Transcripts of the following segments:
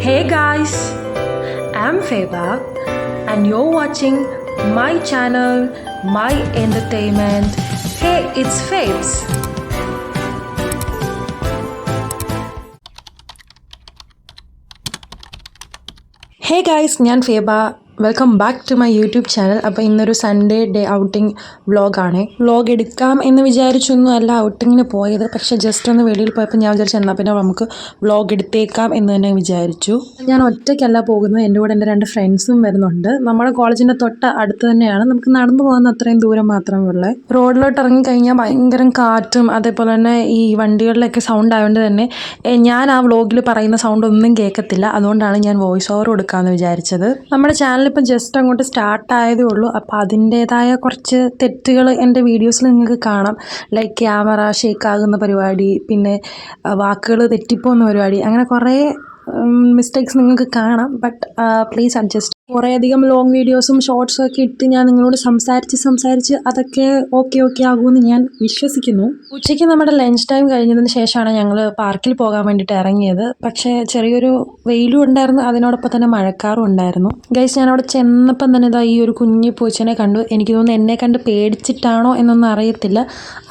Hey guys, I'm Feba and you're watching my channel, My Entertainment. Hey, it's Fabes. Hey guys, ഞാൻ Feba. Welcome back to my YouTube channel. അപ്പോൾ ഇന്നൊരു Sunday day outing വ്ളോഗാണ്. Vlog എടുക്കാം എന്ന് വിചാരിച്ചൊന്നും അല്ല ഔട്ടിങ്ങിന് പോയത്, പക്ഷേ ജസ്റ്റ് ഒന്ന് വെളിയിൽ പോയപ്പോൾ ഞാൻ വിചാരിച്ചു എന്നാൽ പിന്നെ നമുക്ക് വ്ളോഗ് എടുത്തേക്കാം എന്ന് തന്നെ വിചാരിച്ചു. ഞാൻ ഒറ്റയ്ക്കല്ല പോകുന്നത്, എൻ്റെ കൂടെ എൻ്റെ 2 ഫ്രണ്ട്സും വരുന്നുണ്ട്. നമ്മുടെ കോളേജിൻ്റെ തൊട്ട് അടുത്ത് തന്നെയാണ്, നമുക്ക് നടന്നു പോകുന്ന അത്രയും ദൂരം മാത്രമേ ഉള്ളൂ. റോഡിലോട്ട് ഇറങ്ങിക്കഴിഞ്ഞാൽ ഭയങ്കര കാറ്റും അതേപോലെ തന്നെ ഈ വണ്ടികളിലൊക്കെ സൗണ്ട് ആയതുകൊണ്ട് തന്നെ ഞാൻ ആ വ്ളോഗിൽ പറയുന്ന സൗണ്ട് ഒന്നും കേൾക്കത്തില്ല. അതുകൊണ്ടാണ് ഞാൻ വോയിസ് ഓവർ കൊടുക്കാമെന്ന് വിചാരിച്ചത്. നമ്മുടെ ചാനൽ ഇപ്പം ജസ്റ്റ് അങ്ങോട്ട് സ്റ്റാർട്ടായതേ ഉള്ളൂ. അപ്പോൾ അതിൻ്റേതായ കുറച്ച് തെറ്റുകൾ എൻ്റെ വീഡിയോസിൽ നിങ്ങൾക്ക് കാണാം. ലൈക്ക് ക്യാമറ ഷേക്ക് ആകുന്ന പരിപാടി, പിന്നെ വാക്കുകൾ തെറ്റിപ്പോകുന്ന പരിപാടി, അങ്ങനെ കുറേ മിസ്റ്റേക്സ് നിങ്ങൾക്ക് കാണാം. But please adjust. കുറേയധികം ലോങ് വീഡിയോസും ഷോർട്സും ഒക്കെ ഇട്ട് ഞാൻ നിങ്ങളോട് സംസാരിച്ച് അതൊക്കെ ഓക്കെ ആകുമെന്ന് ഞാൻ വിശ്വസിക്കുന്നു. ഉച്ചയ്ക്ക് നമ്മുടെ ലഞ്ച് ടൈം കഴിഞ്ഞതിന് ശേഷമാണ് ഞങ്ങൾ പാർക്കിൽ പോകാൻ വേണ്ടിയിട്ട് ഇറങ്ങിയത്. പക്ഷേ ചെറിയൊരു വെയിലും ഉണ്ടായിരുന്നു, അതിനോടൊപ്പം തന്നെ മഴക്കാറും ഉണ്ടായിരുന്നു. ഗൈസ്, ഞാൻ അവിടെ ചെന്നപ്പം തന്നെ ഇതാ ഈ ഒരു കുഞ്ഞു പൂച്ചനെ കണ്ടു. എനിക്ക് തോന്നുന്നു എന്നെ കണ്ട് പേടിച്ചിട്ടാണോ എന്നൊന്നും അറിയത്തില്ല.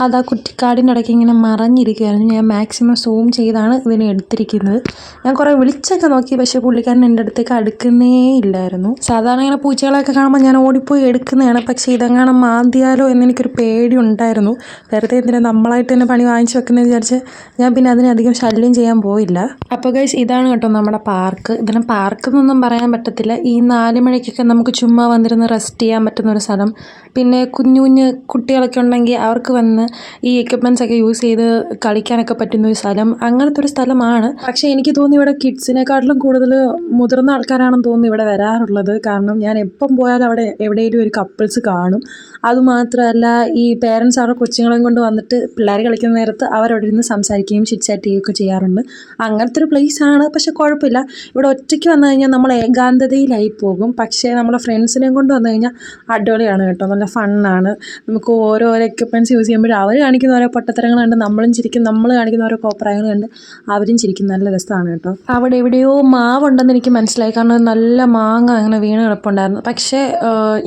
അത് ആ കുറ്റിക്കാടിൻ്റെ ഇടയ്ക്ക് ഇങ്ങനെ മറഞ്ഞിരിക്കുകയായിരുന്നു. ഞാൻ മാക്സിമം സൂം ചെയ്താണ് ഇതിനെ എടുത്തിരിക്കുന്നത്. ഞാൻ കുറേ വിളിച്ചൊക്കെ നോക്കി, പക്ഷേ പുള്ളിക്കാരൻ എൻ്റെ അടുത്തേക്ക് അടുക്കുന്നേ ഇല്ലായിരുന്നു. സാധാരണ ഇങ്ങനെ പൂച്ചകളൊക്കെ കാണുമ്പോൾ ഞാൻ ഓടിപ്പോയി എടുക്കുന്നതാണ്, പക്ഷേ ഇതെങ്ങാനും മാന്തിയാലോ എന്നെനിക്കൊരു പേടി ഉണ്ടായിരുന്നു. വെറുതെ എന്തിനാ നമ്മളായിട്ട് തന്നെ പണി വാങ്ങിച്ചു വെക്കുന്നതെന്ന് വിചാരിച്ച് ഞാൻ പിന്നെ അതിനധികം ശല്യം ചെയ്യാൻ പോയില്ല. അപ്പോൾ ഗൈസ്, ഇതാണ് കേട്ടോ നമ്മുടെ പാർക്ക്. ഇതിനെ പാർക്ക് എന്നൊന്നും പറയാൻ പറ്റത്തില്ല. ഈ 4 മണിക്കൊക്കെ നമുക്ക് ചുമ്മാ വന്നിരുന്ന് റെസ്റ്റ് ചെയ്യാൻ പറ്റുന്ന ഒരു സ്ഥലം. പിന്നെ കുഞ്ഞു കുട്ടികളൊക്കെ ഉണ്ടെങ്കിൽ അവർക്ക് വന്ന് ഈ എക്യുപ്മെൻറ്റ്സ് ഒക്കെ യൂസ് ചെയ്ത് കളിക്കാനൊക്കെ പറ്റുന്ന ഒരു സ്ഥലം, അങ്ങനത്തെ ഒരു സ്ഥലമാണ്. പക്ഷേ എനിക്ക് തോന്നുന്നു ഇവിടെ കിഡ്സിനെക്കാട്ടിലും കൂടുതൽ മുതിർന്ന ആൾക്കാരാണെന്ന് തോന്നുന്നു ഇവിടെ വരാറുള്ളത്. കാരണം ഞാൻ എപ്പം പോയാലും അവിടെ എവിടെയെങ്കിലും ഒരു കപ്പിൾസ് കാണും. അതുമാത്രമല്ല, ഈ പേരൻസ് അവരുടെ കൊച്ചുങ്ങളെയും കൊണ്ട് വന്നിട്ട് പിള്ളേർ കളിക്കുന്ന നേരത്ത് അവരവിടെ ഇരുന്ന് സംസാരിക്കുകയും ചിറ്റ്ചാറ്റ് ചെയ്യുകയൊക്കെ ചെയ്യാറുണ്ട്. അങ്ങനത്തെ ഒരു പ്ലേസാണ്. പക്ഷെ കുഴപ്പമില്ല, ഇവിടെ ഒറ്റയ്ക്ക് വന്നു കഴിഞ്ഞാൽ നമ്മൾ ഏകാന്തതയിലായി പോകും. പക്ഷേ നമ്മുടെ ഫ്രണ്ട്സിനെയും കൊണ്ട് വന്നു കഴിഞ്ഞാൽ അടിപൊളിയാണ് കേട്ടോ, നല്ല ഫണ്ണാണ്. നമുക്ക് ഓരോരോ എക്യുപ്മെൻറ്റ്സ് യൂസ് ചെയ്യുമ്പോഴും അവർ കാണിക്കുന്ന ഓരോ പൊട്ടത്തരങ്ങൾ കണ്ട് നമ്മളും ചിരിക്കും, നമ്മൾ കാണിക്കുന്ന ഓരോ കോപ്രായങ്ങൾ കണ്ട് അവരും ചിരിക്കും. നല്ല രസമാണ് കേട്ടോ. അവിടെ എവിടെയോ മാവുണ്ടെന്ന് എനിക്ക് മനസ്സിലായി, കാരണം നല്ല മാങ്ങ അങ്ങനെ വീണ് കിടപ്പുണ്ടായിരുന്നു. പക്ഷേ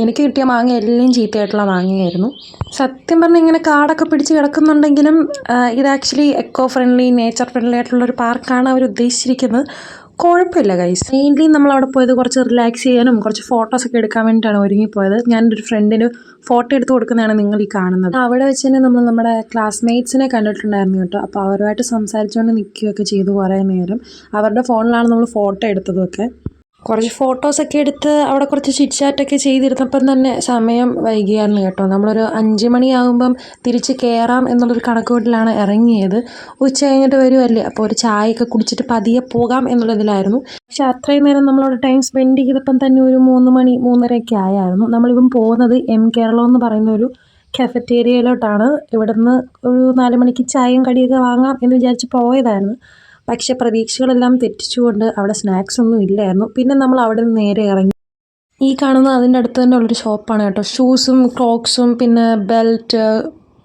എനിക്ക് കിട്ടിയ മാങ്ങ എല്ലാം ചീത്തയായിട്ടുള്ള മാങ്ങയായിരുന്നു. സത്യം പറഞ്ഞാൽ ഇങ്ങനെ കാടൊക്കെ പിടിച്ച് കിടക്കുന്നുണ്ടെങ്കിലും ഇത് actually eco friendly, nature friendly ആയിട്ടുള്ളൊരു പാർക്കാണ് അവർ ഉദ്ദേശിച്ചിരിക്കുന്നത്. കുഴപ്പമില്ല ഗൈസ്. മെയിൻലി നമ്മളവിടെ പോയത് കുറച്ച് റിലാക്സ് ചെയ്യാനും കുറച്ച് ഫോട്ടോസൊക്കെ എടുക്കാൻ വേണ്ടിയിട്ടാണ് ഒരുങ്ങിപ്പോയത്. ഞാനൊരു ഫ്രണ്ടിന് ഫോട്ടോ എടുത്ത് കൊടുക്കുന്നതാണ് നിങ്ങൾ ഈ കാണുന്നത്. അവിടെ വെച്ച് തന്നെ നമ്മൾ നമ്മുടെ ക്ലാസ്മേറ്റ്സിനെ കണ്ടിട്ടുണ്ടായിരുന്നു കേട്ടോ. അപ്പോൾ അവരുമായിട്ട് സംസാരിച്ചുകൊണ്ട് നിൽക്കുകയൊക്കെ ചെയ്തു കുറേ നേരം. അവരുടെ ഫോണിലാണ് നമ്മൾ ഫോട്ടോ എടുത്തതൊക്കെ. കുറച്ച് ഫോട്ടോസൊക്കെ എടുത്ത് അവിടെ കുറച്ച് ചിറ്റ്ചാറ്റൊക്കെ ചെയ്തിരുന്നപ്പം തന്നെ സമയം വൈകിയായിരുന്നു കേട്ടോ. നമ്മളൊരു 5 മണിയാകുമ്പം തിരിച്ച് കയറാം എന്നുള്ളൊരു കണക്കുകൂട്ടലാണ് ഇറങ്ങിയത്. ഉച്ച കഴിഞ്ഞിട്ട് വരുമല്ലേ, അപ്പോൾ ഒരു ചായയൊക്കെ കുടിച്ചിട്ട് പതിയെ പോകാം എന്നുള്ളതിലായിരുന്നു. പക്ഷെ അത്രയും നേരം നമ്മളവിടെ ടൈം സ്പെൻഡ് ചെയ്തപ്പം തന്നെ ഒരു 3 മണി 3:30 ആയായിരുന്നു. നമ്മളിപ്പം പോകുന്നത് കേരളം എന്ന് പറയുന്ന ഒരു കഫറ്റേരിയയിലോട്ടാണ്. ഇവിടുന്ന് ഒരു 4 മണിക്ക് ചായയും കടിയൊക്കെ വാങ്ങാം എന്ന് വിചാരിച്ച് പോയതായിരുന്നു. പക്ഷേ പ്രതീക്ഷകളെല്ലാം തെറ്റിച്ചുകൊണ്ട് അവിടെ സ്നാക്സ് ഒന്നും ഇല്ലായിരുന്നു. പിന്നെ നമ്മൾ അവിടെ നിന്ന് നേരെ ഇറങ്ങി. ഈ കാണുന്നത് അതിൻ്റെ അടുത്ത് തന്നെ ഉള്ളൊരു ഷോപ്പാണ് കേട്ടോ. ഷൂസും ക്രോക്സും പിന്നെ ബെൽറ്റ്,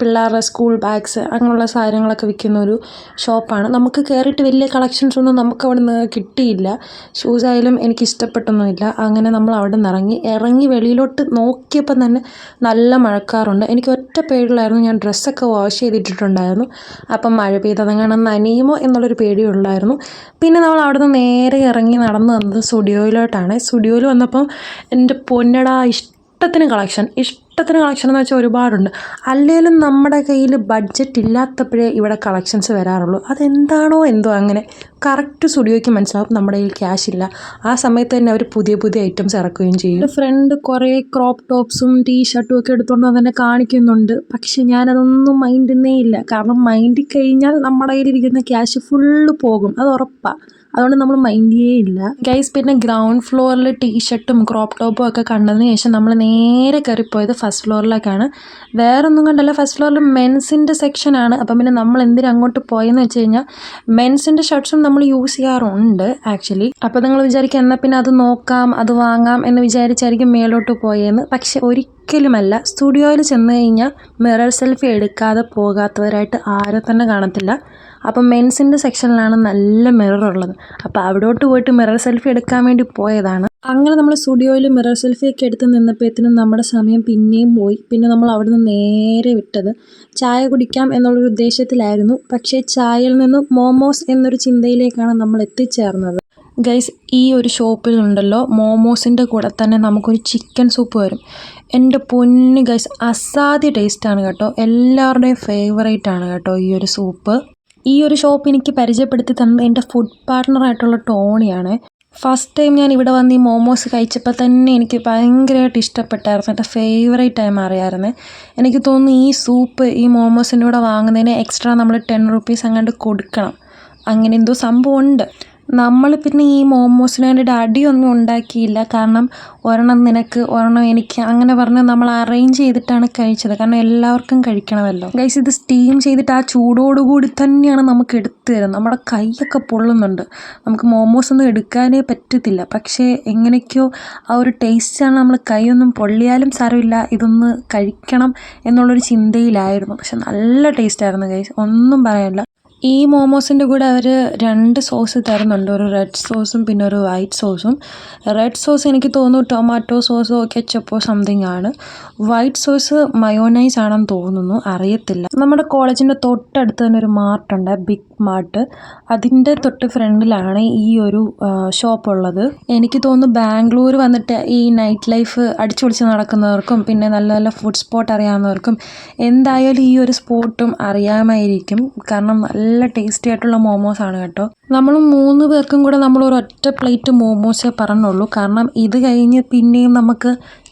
പിള്ളേരുടെ സ്കൂൾ ബാഗ്സ്, അങ്ങനെയുള്ള സാധനങ്ങളൊക്കെ വിൽക്കുന്ന ഒരു ഷോപ്പാണ്. നമുക്ക് കയറിയിട്ട് വലിയ കളക്ഷൻസ് ഒന്നും നമുക്ക് അവിടെ നിന്ന് കിട്ടിയില്ല. ഷൂസ് ആയാലും എനിക്ക് ഇഷ്ടപ്പെട്ടൊന്നുമില്ല. അങ്ങനെ നമ്മൾ അവിടെ നിന്ന് ഇറങ്ങി വെളിയിലോട്ട് നോക്കിയപ്പം തന്നെ നല്ല മഴക്കാറുണ്ട്. എനിക്ക് ഒറ്റ പേടിയുള്ളായിരുന്നു, ഞാൻ ഡ്രസ്സൊക്കെ വാഷ് ചെയ്തിട്ടിട്ടുണ്ടായിരുന്നു. അപ്പം മഴ പെയ്തതെങ്ങനെ നനയുമോ എന്നുള്ളൊരു പേടിയുള്ളായിരുന്നു. പിന്നെ നമ്മൾ അവിടെ നിന്ന് നേരെ ഇറങ്ങി നടന്നു വന്നത് സ്റ്റുഡിയോയിലോട്ടാണ്. സ്റ്റുഡിയോയിൽ വന്നപ്പം എൻ്റെ പൊന്നടാ, ഇഷ്ടത്തിന് കളക്ഷൻ എന്ന് വെച്ചാൽ ഒരുപാടുണ്ട്. അല്ലെങ്കിലും നമ്മുടെ കയ്യിൽ ബഡ്ജറ്റ് ഇല്ലാത്തപ്പോഴേ ഇവിടെ കളക്ഷൻസ് വരാറുള്ളൂ. അതെന്താണോ എന്തോ അങ്ങനെ കറക്റ്റ് സ്റ്റുഡിയോയ്ക്ക് മനസ്സിലാവും നമ്മുടെ കയ്യിൽ ക്യാഷ് ഇല്ല. ആ സമയത്ത് തന്നെ അവർ പുതിയ ഐറ്റംസ് ഇറക്കുകയും ചെയ്യും. എൻ്റെ ഫ്രണ്ട് കുറേ ക്രോപ്പ് ടോപ്സും ടീഷർട്ടും ഒക്കെ എടുത്തുകൊണ്ട് തന്നെ കാണിക്കുന്നുണ്ട്. പക്ഷെ ഞാനതൊന്നും മൈൻഡെന്നേ ഇല്ല. കാരണം മൈൻഡിൽ കഴിഞ്ഞാൽ നമ്മുടെ കയ്യിലിരിക്കുന്ന ക്യാഷ് ഫുള്ള് പോകും, അത് ഉറപ്പാണ്. അതുകൊണ്ട് നമ്മൾ മൈൻഡേ ഇല്ല ഗൈസ്. പിന്നെ ഗ്രൗണ്ട് ഫ്ലോറിൽ ടീഷർട്ടും ക്രോപ്പ് ടോപ്പും ഒക്കെ കണ്ടതിന് ശേഷം നമ്മൾ നേരെ കയറിപ്പോയത് ഫസ്റ്റ് ഫ്ലോറിലേക്കാണ്. വേറൊന്നും കണ്ടല്ല, ഫസ്റ്റ് ഫ്ലോറിൽ മെൻസിൻ്റെ സെക്ഷനാണ്. അപ്പം പിന്നെ നമ്മൾ എന്തിനും അങ്ങോട്ട് പോയെന്ന് വെച്ച് കഴിഞ്ഞാൽ മെൻസിൻ്റെ ഷർട്ട്സും നമ്മൾ യൂസ് ചെയ്യാറുണ്ട് ആക്ച്വലി. അപ്പോൾ നിങ്ങൾ വിചാരിക്കുക എന്നാൽ പിന്നെ അത് നോക്കാം, അത് വാങ്ങാം എന്ന് വിചാരിച്ചായിരിക്കും മേലോട്ട് പോയെന്ന്. പക്ഷെ ഒരിക്കലുമല്ല. സ്റ്റുഡിയോയിൽ ചെന്ന് കഴിഞ്ഞാൽ മിറർ സെൽഫി എടുക്കാതെ പോകാത്തവരായിട്ട് ആരും തന്നെ കാണത്തില്ല. അപ്പം മെൻസിൻ്റെ സെക്ഷനിലാണ് നല്ല മിറർ ഉള്ളത്. അപ്പോൾ അവിടോട്ട് പോയിട്ട് മിറർ സെൽഫി എടുക്കാൻ വേണ്ടി പോയതാണ്. അങ്ങനെ നമ്മൾ സ്റ്റുഡിയോയിൽ മിറർ സെൽഫിയൊക്കെ എടുത്ത് നിന്നപ്പോഴത്തേനും നമ്മുടെ സമയം പിന്നെയും പോയി. പിന്നെ നമ്മൾ അവിടുന്ന് നേരെ വിട്ടത് ചായ കുടിക്കാം എന്നുള്ളൊരു ഉദ്ദേശത്തിലായിരുന്നു. പക്ഷേ ചായയിൽ നിന്നും മോമോസ് എന്നൊരു ചിന്തയിലേക്കാണ് നമ്മൾ എത്തിച്ചേർന്നത്. ഗൈസ്, ഈ ഒരു ഷോപ്പിലുണ്ടല്ലോ മോമോസിൻ്റെ കൂടെ തന്നെ നമുക്കൊരു ചിക്കൻ സൂപ്പ് വരും. എൻ്റെ പൊന്ന് ഗൈസ്, അസാധ്യ ടേസ്റ്റാണ് കേട്ടോ. എല്ലാവരുടെയും ഫേവറേറ്റ് ആണ് കേട്ടോ ഈ ഒരു സൂപ്പ്. ഈ ഒരു ഷോപ്പ് എനിക്ക് പരിചയപ്പെടുത്തി തന്നത് എൻ്റെ ഫുഡ് പാർട്ട്ണറായിട്ടുള്ള ടോണിയാണ്. ഫസ്റ്റ് ടൈം ഞാൻ ഇവിടെ വന്ന് ഈ മോമോസ് കഴിച്ചപ്പോൾ തന്നെ എനിക്ക് ഭയങ്കരമായിട്ട് ഇഷ്ടപ്പെട്ടായിരുന്നു. എൻ്റെ ഫേവറേറ്റായി മാറിയായിരുന്നു. എനിക്ക് തോന്നുന്നു ഈ സൂപ്പ് ഈ മോമോസിൻ്റെ കൂടെ വാങ്ങുന്നതിന് എക്സ്ട്രാ നമ്മൾ 10 റുപ്പീസ് അങ്ങോട്ട് കൊടുക്കണം. അങ്ങനെ എന്തോ സംഭവം ഉണ്ട്. നമ്മൾ പിന്നെ ഈ മോമോസിന് വേണ്ടിയിട്ട് അടിയൊന്നും ഉണ്ടാക്കിയില്ല. കാരണം ഒരെണ്ണം നിനക്ക് ഒരെണ്ണം എനിക്ക് അങ്ങനെ പറഞ്ഞ് നമ്മൾ അറേഞ്ച് ചെയ്തിട്ടാണ് കഴിച്ചത്. കാരണം എല്ലാവർക്കും കഴിക്കണമല്ലോ. ഗൈസ്, ഇത് സ്റ്റീം ചെയ്തിട്ട് ആ ചൂടോടുകൂടി തന്നെയാണ് നമുക്ക് എടുത്തു തരുന്നത്. നമ്മുടെ കൈയൊക്കെ പൊള്ളുന്നുണ്ട്. നമുക്ക് മോമോസ് ഒന്നും എടുക്കാനേ പറ്റത്തില്ല. പക്ഷേ എങ്ങനെയൊക്കെയോ ആ ഒരു ടേസ്റ്റാണ്. നമ്മൾ കൈയൊന്നും പൊള്ളിയാലും സാരമില്ല, ഇതൊന്ന് കഴിക്കണം എന്നുള്ളൊരു ചിന്തയിലായിരുന്നു. പക്ഷെ നല്ല ടേസ്റ്റായിരുന്നു ഗൈസ്, ഒന്നും പറയാനില്ല. ഈ മോമോസിൻ്റെ കൂടെ അവർ 2 സോസ് തരുന്നുണ്ട്. ഒരു റെഡ് സോസും പിന്നെ ഒരു വൈറ്റ് സോസും. റെഡ് സോസ് എനിക്ക് തോന്നുന്നു ടൊമാറ്റോ സോസോ കെച്ചപ്പോ സംതിങ് ആണ്. വൈറ്റ് സോസ് മയോനൈസ് ആണെന്ന് തോന്നുന്നു, അറിയത്തില്ല. നമ്മുടെ കോളേജിൻ്റെ തൊട്ടടുത്ത് തന്നെ ഒരു മാർട്ടുണ്ട്, ബിഗ് മാർട്ട്. അതിൻ്റെ തൊട്ട് ഫ്രണ്ടിലാണ് ഈ ഒരു ഷോപ്പുള്ളത്. എനിക്ക് തോന്നുന്നു ബാംഗ്ലൂർ വന്നിട്ട് ഈ നൈറ്റ് ലൈഫ് അടിച്ചു പൊളിച്ച് നടക്കുന്നവർക്കും പിന്നെ നല്ല നല്ല ഫുഡ് സ്പോട്ട് അറിയാവുന്നവർക്കും എന്തായാലും ഈ ഒരു സ്പോട്ടും അറിയാമായിരിക്കും. കാരണം നല്ല ടേസ്റ്റി ആയിട്ടുള്ള മോമോസാണ് കേട്ടോ. നമ്മൾ 3 പേർക്കും കൂടെ നമ്മൾ ഒരൊറ്റ പ്ലേറ്റ് മോമോസേ പറഞ്ഞുള്ളൂ. കാരണം ഇത് കഴിഞ്ഞ് പിന്നെയും നമുക്ക്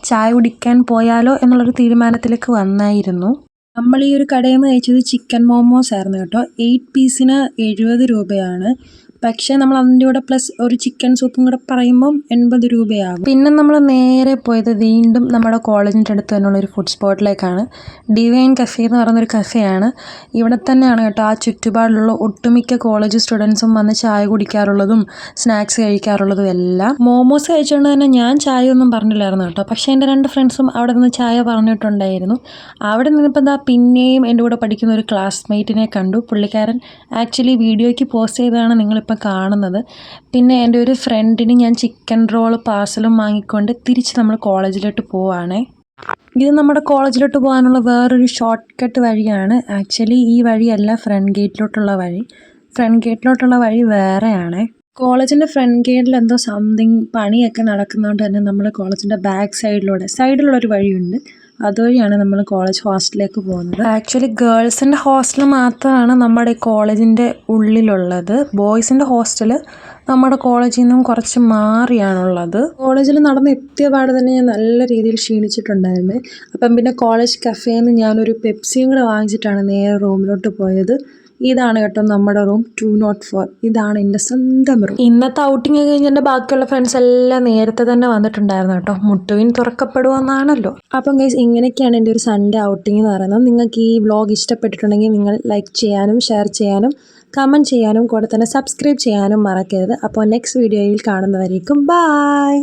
ചായ കുടിക്കാൻ പോയാലോ എന്നുള്ളൊരു തീരുമാനത്തിലേക്ക് വന്നായിരുന്നു. നമ്മൾ ഈ ഒരു കടയിൽ നിന്ന് കഴിച്ചത് ചിക്കൻ മോമോസ് ആയിരുന്നു കേട്ടോ. 8 പീസിന് 70 രൂപയാണ്. പക്ഷേ നമ്മൾ അതിൻ്റെ കൂടെ പ്ലസ് ഒരു ചിക്കൻ സൂപ്പും കൂടെ പറയുമ്പം 80 രൂപയാകും. പിന്നെ നമ്മൾ നേരെ പോയത് വീണ്ടും നമ്മുടെ കോളേജിൻ്റെ അടുത്ത് തന്നെയുള്ള ഒരു ഫുഡ് സ്പോട്ടിലേക്കാണ്. ഡിവൈൻ കഫേ എന്ന് പറയുന്നൊരു കഫേയാണ്. ഇവിടെ തന്നെയാണ് കേട്ടോ ആ ചുറ്റുപാടിലുള്ള ഒട്ടുമിക്ക കോളേജ് സ്റ്റുഡൻസും വന്ന് ചായ കുടിക്കാറുള്ളതും സ്നാക്സ് കഴിക്കാറുള്ളതും എല്ലാം. മോമോസ് കഴിച്ചുകൊണ്ട് തന്നെ ഞാൻ ചായ ഒന്നും പറഞ്ഞില്ലായിരുന്നു കേട്ടോ. പക്ഷേ എൻ്റെ 2 ഫ്രണ്ട്സും അവിടെ നിന്ന് ചായ പറഞ്ഞിട്ടുണ്ടായിരുന്നു. അവിടെ നിന്നിപ്പോൾ എന്താ പിന്നെയും എൻ്റെ കൂടെ പഠിക്കുന്ന ഒരു ക്ലാസ്മേറ്റിനെ കണ്ടു. പുള്ളിക്കാരൻ ആക്ച്വലി വീഡിയോയ്ക്ക് പോസ്റ്റ് ചെയ്തതാണ് നിങ്ങളിപ്പോൾ കാണുന്നത്. പിന്നെ എൻ്റെ ഒരു ഫ്രണ്ടിന് ഞാൻ ചിക്കൻ റോൾ പാർസലും വാങ്ങിക്കൊണ്ട് തിരിച്ച് നമ്മൾ കോളേജിലോട്ട് പോവുകയാണേ. ഇത് നമ്മുടെ കോളേജിലോട്ട് പോകാനുള്ള വേറൊരു ഷോർട്ട് കട്ട് വഴിയാണ്. ആക്ച്വലി ഈ വഴിയല്ല ഫ്രണ്ട് ഗേറ്റിലോട്ടുള്ള വഴി. ഫ്രണ്ട് ഗേറ്റിലോട്ടുള്ള വഴി വേറെയാണ്. കോളേജിൻ്റെ ഫ്രണ്ട് ഗേറ്റിൽ എന്തോ സംതിങ് പണിയൊക്കെ നടക്കുന്നതുകൊണ്ട് തന്നെ നമ്മൾ കോളേജിൻ്റെ ബാക്ക് സൈഡിലുള്ളൊരു വഴിയുണ്ട്. അതുവഴിയാണ് നമ്മൾ കോളേജ് ഹോസ്റ്റലിലേക്ക് പോകുന്നത്. ആക്ച്വലി ഗേൾസിൻ്റെ ഹോസ്റ്റൽ മാത്രമാണ് നമ്മുടെ കോളേജിൻ്റെ ഉള്ളിലുള്ളത്. ബോയ്സിൻ്റെ ഹോസ്റ്റൽ നമ്മുടെ കോളേജിൽ നിന്നും കുറച്ച് മാറിയാണുള്ളത്. കോളേജിൽ നടന്ന് എത്തിയ പാട് തന്നെ ഞാൻ നല്ല രീതിയിൽ ക്ഷീണിച്ചിട്ടുണ്ടായിരുന്നു. അപ്പം പിന്നെ കോളേജ് കഫേയിൽ നിന്ന് ഞാനൊരു പെപ്സിയും കൂടെ വാങ്ങിച്ചിട്ടാണ് നേരെ റൂമിലോട്ട് പോയത്. ഇതാണ് കേട്ടോ നമ്മുടെ റൂം 204. ഇതാണ് എൻ്റെ സ്വന്തം റൂം. ഇന്നത്തെ ഔട്ടിങ് കഴിഞ്ഞ് എൻ്റെ ബാക്കിയുള്ള ഫ്രണ്ട്സ് എല്ലാം നേരത്തെ തന്നെ വന്നിട്ടുണ്ടായിരുന്നു കേട്ടോ. മുട്ടുവിൻ തുറക്കപ്പെടുമെന്നാണല്ലോ. അപ്പം ഗൈസ്, ഇങ്ങനെയൊക്കെയാണ് എൻ്റെ ഒരു സൺഡേ ഔട്ടിങ് എന്ന് പറയുന്നത്. നിങ്ങൾക്ക് ഈ വ്ളോഗ് ഇഷ്ടപ്പെട്ടിട്ടുണ്ടെങ്കിൽ നിങ്ങൾ ലൈക്ക് ചെയ്യാനും ഷെയർ ചെയ്യാനും കമൻറ്റ് ചെയ്യാനും കൂടെ തന്നെ സബ്സ്ക്രൈബ് ചെയ്യാനും മറക്കരുത്. അപ്പോൾ നെക്സ്റ്റ് വീഡിയോയിൽ കാണുന്നവരേക്കും ബൈ.